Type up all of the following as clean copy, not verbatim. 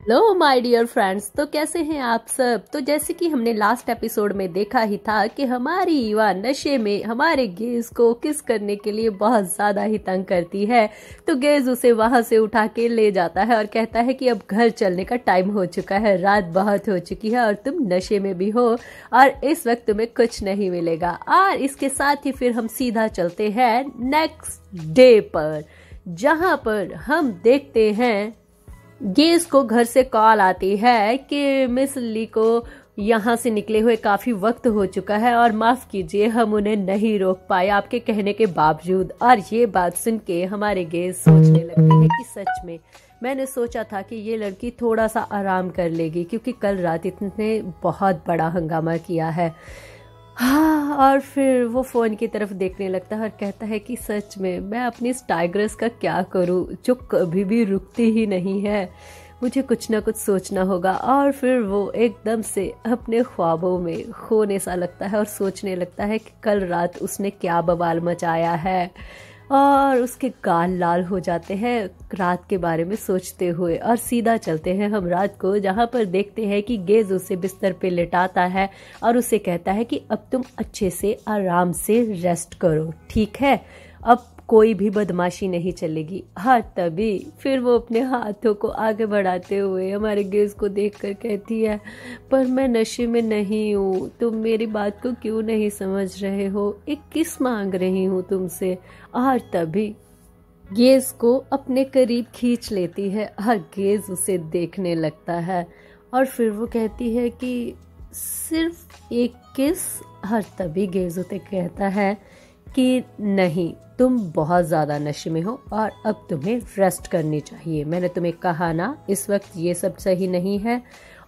Hello my dear friends. तो कैसे हैं आप सब। तो जैसे कि हमने लास्ट एपिसोड में देखा ही था कि हमारी ईवा नशे में हमारे गेज को किस करने के लिए बहुत ज्यादा ही तंग करती है। तो गेज उसे वहां से उठा के ले जाता है और कहता है कि अब घर चलने का टाइम हो चुका है, रात बहुत हो चुकी है और तुम नशे में भी हो और इस वक्त तुम्हें कुछ नहीं मिलेगा। और इसके साथ ही फिर हम सीधा चलते हैं नेक्स्ट डे पर, जहां पर हम देखते हैं गेज को घर से कॉल आती है कि मिस ली को यहाँ से निकले हुए काफी वक्त हो चुका है और माफ कीजिए हम उन्हें नहीं रोक पाए आपके कहने के बावजूद। और ये बात सुन के हमारे गेज सोचने लगते हैं कि सच में मैंने सोचा था कि ये लड़की थोड़ा सा आराम कर लेगी, क्योंकि कल रात इतने बहुत बड़ा हंगामा किया है। हाँ, और फिर वो फोन की तरफ देखने लगता है और कहता है कि सच में मैं अपनी इस टाइग्रेस का क्या करूं जो कभी भी रुकती ही नहीं है। मुझे कुछ ना कुछ सोचना होगा। और फिर वो एकदम से अपने ख्वाबों में खोने सा लगता है और सोचने लगता है कि कल रात उसने क्या बवाल मचाया है। और उसके गाल लाल हो जाते हैं रात के बारे में सोचते हुए। और सीधा चलते हैं हम रात को, जहां पर देखते हैं कि गेज उसे बिस्तर पे लेटाता है और उसे कहता है कि अब तुम अच्छे से आराम से रेस्ट करो, ठीक है, अब कोई भी बदमाशी नहीं चलेगी। हाँ, तभी फिर वो अपने हाथों को आगे बढ़ाते हुए हमारे गेज को देखकर कहती है, पर मैं नशे में नहीं हूँ, तुम मेरी बात को क्यों नहीं समझ रहे हो, एक किस मांग रही हूँ तुमसे। और तभी गेज को अपने करीब खींच लेती है और गेज उसे देखने लगता है और फिर वो कहती है कि सिर्फ एक किस। और तभी गेज उसे कहता है कि नहीं, तुम बहुत ज़्यादा नशे में हो और अब तुम्हें रेस्ट करनी चाहिए। मैंने तुम्हें कहा ना इस वक्त ये सब सही नहीं है।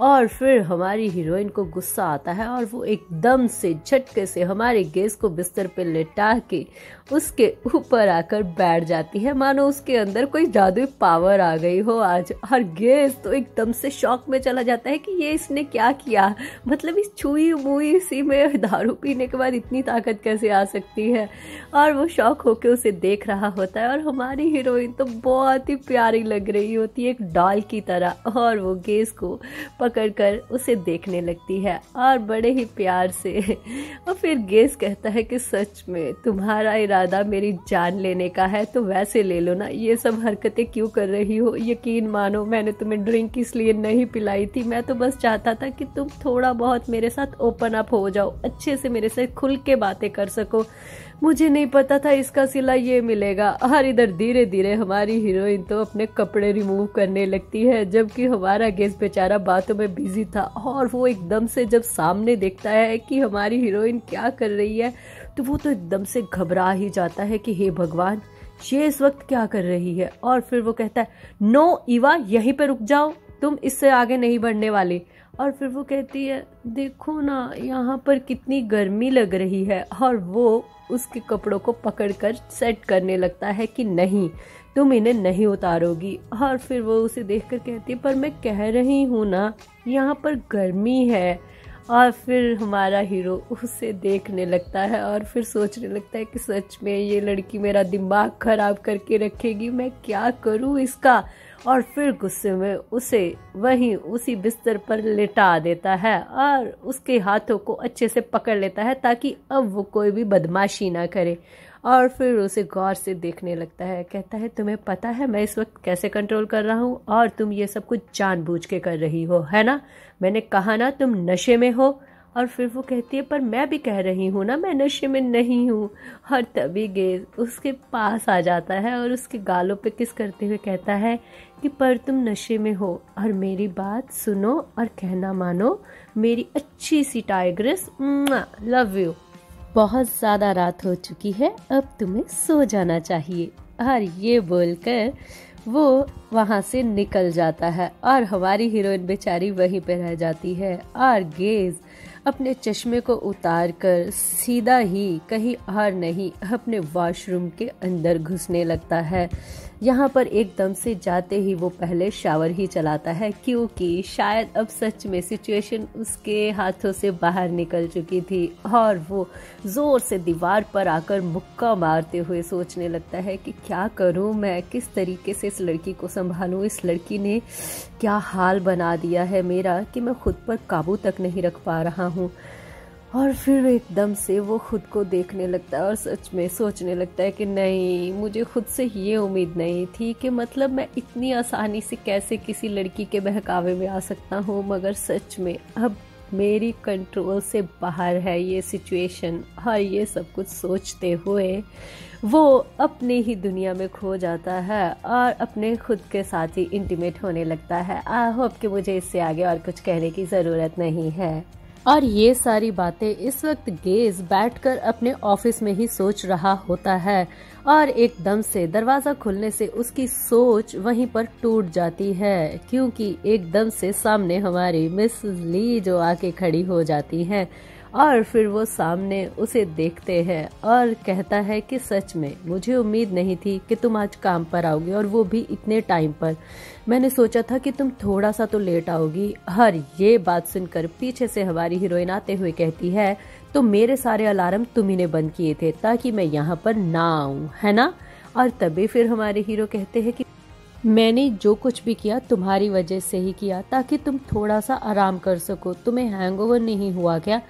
और फिर हमारी हीरोइन को गुस्सा आता है और वो एकदम से झटके से हमारे गेज को बिस्तर पे लेटा के उसके ऊपर आकर बैठ जाती है, मानो उसके अंदर कोई जादुई पावर आ गई हो आज। और गेज तो एकदम से शॉक में चला जाता है कि ये इसने क्या किया, मतलब इस छुई मुई सी में दारू पीने के बाद इतनी ताकत कैसे आ सकती है। और वो शॉक होके उसे देख रहा होता है और हमारी हीरोइन तो बहुत ही प्यारी लग रही होती है, एक डॉल की तरह। और वो गेज को पकड़कर उसे देखने लगती है और बड़े ही प्यार से। और फिर गेज कहता है कि सच में तुम्हारा इरादा मेरी जान लेने का है तो वैसे ले लो ना, ये सब हरकतें क्यों कर रही हो। यकीन मानो मैंने तुम्हें ड्रिंक इसलिए नहीं पिलाई थी, मैं तो बस चाहता था कि तुम थोड़ा बहुत मेरे साथ ओपन अप हो जाओ, अच्छे से मेरे से खुल के बातें कर सको। मुझे नहीं पता था इसका सिला ये मिलेगा। और इधर धीरे धीरे हमारी हीरोइन तो अपने कपड़े रिमूव करने लगती है, जबकि हमारा गेज बेचारा बातों में बिजी था। और वो एकदम से जब सामने देखता है कि हमारी हीरोइन क्या कर रही है तो वो तो एकदम से घबरा ही जाता है कि हे भगवान, ये इस वक्त क्या कर रही है। और फिर वो कहता है, नो ईवा, यहीं पे रुक जाओ, तुम इससे आगे नहीं बढ़ने वाली। और फिर वो कहती है, देखो ना यहाँ पर कितनी गर्मी लग रही है। और वो उसके कपड़ों को पकड़कर सेट करने लगता है कि नहीं, तुम इन्हें नहीं उतारोगी। और फिर वो उसे देखकर कहती है, पर मैं कह रही हूँ ना यहाँ पर गर्मी है। और फिर हमारा हीरो उसे देखने लगता है और फिर सोचने लगता है कि सच में ये लड़की मेरा दिमाग खराब करके रखेगी, मैं क्या करूँ इसका। और फिर गुस्से में उसे वहीं उसी बिस्तर पर लेटा देता है और उसके हाथों को अच्छे से पकड़ लेता है ताकि अब वो कोई भी बदमाशी ना करे। और फिर उसे गौर से देखने लगता है, कहता है, तुम्हें पता है मैं इस वक्त कैसे कंट्रोल कर रहा हूँ और तुम ये सब कुछ जानबूझ के कर रही हो, है ना, मैंने कहा ना तुम नशे में हो। और फिर वो कहती है, पर मैं भी कह रही हूँ ना मैं नशे में नहीं हूँ। और तभी गेज उसके पास आ जाता है और उसके गालों पे किस करते हुए कहता है कि पर तुम नशे में हो और मेरी बात सुनो और कहना मानो, मेरी अच्छी सी टाइग्रेस, लव यू। बहुत ज्यादा रात हो चुकी है, अब तुम्हें सो जाना चाहिए। और ये बोलकर वो वहां से निकल जाता है और हमारी हीरोइन बेचारी वहीं पे रह जाती है। और गेज अपने चश्मे को उतारकर सीधा ही कहीं और नहीं अपने वॉशरूम के अंदर घुसने लगता है, यहाँ पर एकदम से जाते ही वो पहले शावर ही चलाता है, क्योंकि शायद अब सच में सिचुएशन उसके हाथों से बाहर निकल चुकी थी और वो जोर से दीवार पर आकर मुक्का मारते हुए सोचने लगता है कि क्या करूं मैं, किस तरीके से इस लड़की को संभालूं। इस लड़की ने क्या हाल बना दिया है मेरा कि मैं खुद पर काबू तक नहीं रख पा रहा हूँ। और फिर एकदम से वो खुद को देखने लगता है और सच में सोचने लगता है कि नहीं, मुझे खुद से ये उम्मीद नहीं थी कि मतलब मैं इतनी आसानी से कैसे किसी लड़की के बहकावे में आ सकता हूँ, मगर सच में अब मेरी कंट्रोल से बाहर है ये सिचुएशन। और ये सब कुछ सोचते हुए वो अपनी ही दुनिया में खो जाता है और अपने खुद के साथ ही इंटीमेट होने लगता है। आई होप कि मुझे इससे आगे और कुछ कहने की ज़रूरत नहीं है। और ये सारी बातें इस वक्त गेज बैठकर अपने ऑफिस में ही सोच रहा होता है और एकदम से दरवाजा खुलने से उसकी सोच वहीं पर टूट जाती है, क्योंकि एकदम से सामने हमारी मिस ली जो आके खड़ी हो जाती हैं और फिर वो सामने उसे देखते हैं और कहता है कि सच में मुझे उम्मीद नहीं थी कि तुम आज काम पर आओगी, और वो भी इतने टाइम पर। मैंने सोचा था कि तुम थोड़ा सा तो लेट आओगी। और ये बात सुनकर पीछे से हमारी हीरोइन आते हुए कहती है, तो मेरे सारे अलार्म तुम्ही ने बंद किए थे ताकि मैं यहाँ पर ना आऊँ, है ना? और तभी फिर हमारे हीरो कहते हैं कि मैंने जो कुछ भी किया तुम्हारी वजह से ही किया, ताकि तुम थोड़ा सा आराम कर सको। तुम्हें हैंगओवर नहीं हुआ क्या?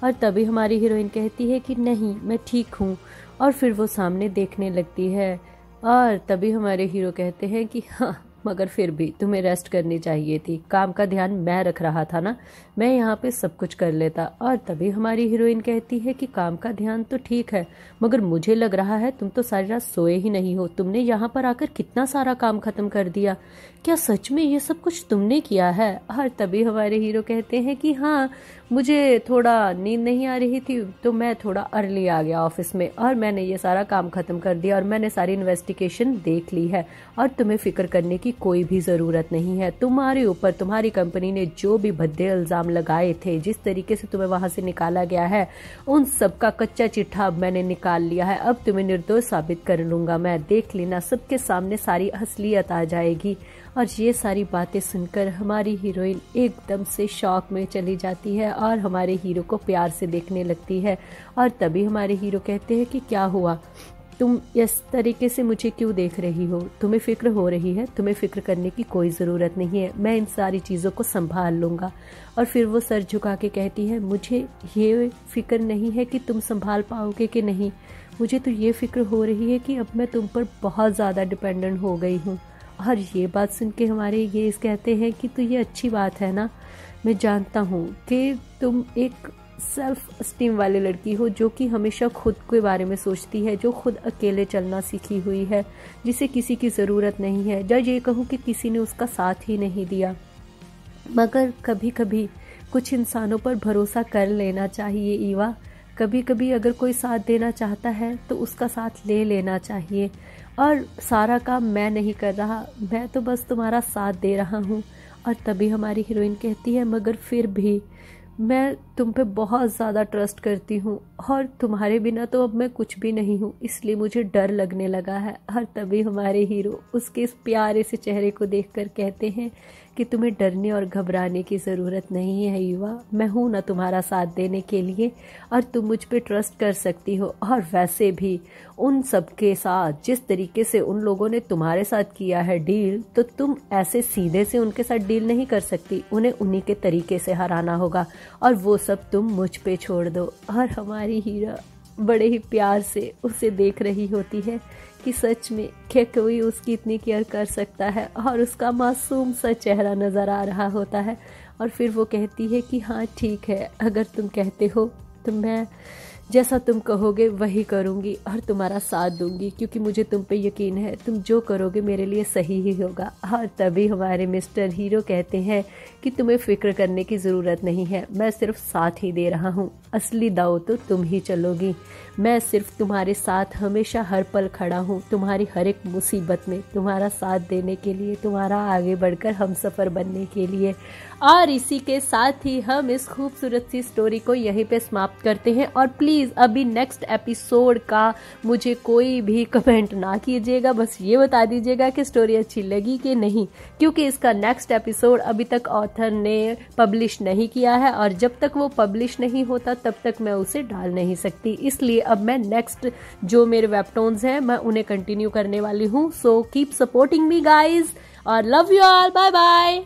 और तभी हमारी हीरोइन कहती है कि नहीं, मैं ठीक हूँ। और फिर वो सामने देखने लगती है और तभी हमारे हीरो कहते हैं कि हाँ, मगर फिर भी तुम्हें रेस्ट करनी चाहिए थी। काम का ध्यान मैं रख रहा था ना, मैं यहाँ पे सब कुछ कर लेता। और तभी हमारी हीरोइन कहती है कि काम का ध्यान तो ठीक है, मगर मुझे लग रहा है तुम तो सारी रात सोए ही नहीं हो। तुमने यहाँ पर आकर कितना सारा काम खत्म कर दिया। क्या सच में ये सब कुछ तुमने किया है? और तभी हमारे हीरो कहते हैं कि हाँ, मुझे थोड़ा नींद नहीं आ रही थी तो मैं थोड़ा अर्ली आ गया ऑफिस में और मैंने ये सारा काम खत्म कर दिया और मैंने सारी इन्वेस्टिगेशन देख ली है। और तुम्हें फिक्र करने की कोई भी ज़रूरत नहीं है। तुम्हारे ऊपर तुम्हारी कंपनी ने जो भी भद्दे इल्ज़ाम लगाए थे, जिस तरीके से तुम्हें वहां से निकाला गया है, उन सब का कच्चा चिट्ठा अब मैंने निकाल लिया है। अब तुम्हें निर्दोष साबित कर लूंगा मैं, देख लेना, सबके सामने सारी असलियत आ जाएगी। और ये सारी बातें सुनकर हमारी हीरोइन एकदम से शॉक में चली जाती है और हमारे हीरो को प्यार से देखने लगती है। और तभी हमारे हीरो कहते हैं कि क्या हुआ, तुम इस तरीके से मुझे क्यों देख रही हो? तुम्हें फिक्र हो रही है? तुम्हें फिक्र करने की कोई ज़रूरत नहीं है, मैं इन सारी चीज़ों को संभाल लूँगा। और फिर वो सर झुका के कहती है, मुझे ये फिक्र नहीं है कि तुम संभाल पाओगे कि नहीं, मुझे तो ये फिक्र हो रही है कि अब मैं तुम पर बहुत ज़्यादा डिपेंडेंट हो गई हूँ। और ये बात सुन के हमारे ये कहते हैं कि तो ये अच्छी बात है ना, मैं जानता हूँ कि तुम एक सेल्फ स्टीम वाली लड़की हो जो कि हमेशा खुद के बारे में सोचती है, जो खुद अकेले चलना सीखी हुई है, जिसे किसी की ज़रूरत नहीं है, या ये कहूँ कि किसी ने उसका साथ ही नहीं दिया। मगर कभी कभी कुछ इंसानों पर भरोसा कर लेना चाहिए ईवा। कभी कभी अगर कोई साथ देना चाहता है तो उसका साथ ले लेना चाहिए। और सारा काम मैं नहीं कर रहा, मैं तो बस तुम्हारा साथ दे रहा हूँ। और तभी हमारी हीरोइन कहती है, मगर फिर भी मैं तुम पे बहुत ज़्यादा ट्रस्ट करती हूँ और तुम्हारे बिना तो अब मैं कुछ भी नहीं हूँ, इसलिए मुझे डर लगने लगा है। और तभी हमारे हीरो उसके इस प्यारे से चेहरे को देखकर कहते हैं कि तुम्हें डरने और घबराने की ज़रूरत नहीं है युवा, मैं हूँ ना तुम्हारा साथ देने के लिए और तुम मुझ पे ट्रस्ट कर सकती हो। और वैसे भी उन सब के साथ जिस तरीके से उन लोगों ने तुम्हारे साथ किया है डील, तो तुम ऐसे सीधे से उनके साथ डील नहीं कर सकती, उन्हें उन्हीं के तरीके से हराना होगा और वो सब तुम मुझ पे छोड़ दो। और हमारी हीरा बड़े ही प्यार से उसे देख रही होती है कि सच में क्या कोई उसकी इतनी केयर कर सकता है, और उसका मासूम सा चेहरा नज़र आ रहा होता है। और फिर वो कहती है कि हाँ ठीक है, अगर तुम कहते हो तो मैं जैसा तुम कहोगे वही करूँगी और तुम्हारा साथ दूंगी, क्योंकि मुझे तुम पे यकीन है, तुम जो करोगे मेरे लिए सही ही होगा। और तभी हमारे मिस्टर हीरो कहते हैं कि तुम्हें फिक्र करने की ज़रूरत नहीं है, मैं सिर्फ साथ ही दे रहा हूँ, असली दाव तो तुम ही चलोगी। मैं सिर्फ तुम्हारे साथ हमेशा हर पल खड़ा हूँ, तुम्हारी हर एक मुसीबत में तुम्हारा साथ देने के लिए, तुम्हारा आगे बढ़कर हमसफर बनने के लिए। और इसी के साथ ही हम इस खूबसूरत सी स्टोरी को यहीं पे समाप्त करते हैं। और प्लीज़ अभी नेक्स्ट एपिसोड का मुझे कोई भी कमेंट ना कीजिएगा, बस ये बता दीजिएगा कि स्टोरी अच्छी लगी कि नहीं, क्योंकि इसका नेक्स्ट एपिसोड अभी तक ऑथर ने पब्लिश नहीं किया है और जब तक वो पब्लिश नहीं होता तब तक मैं उसे डाल नहीं सकती। इसलिए अब मैं नेक्स्ट जो मेरे वेबटोन्स हैं मैं उन्हें कंटिन्यू करने वाली हूँ। So keep supporting me guys और love you all, bye bye.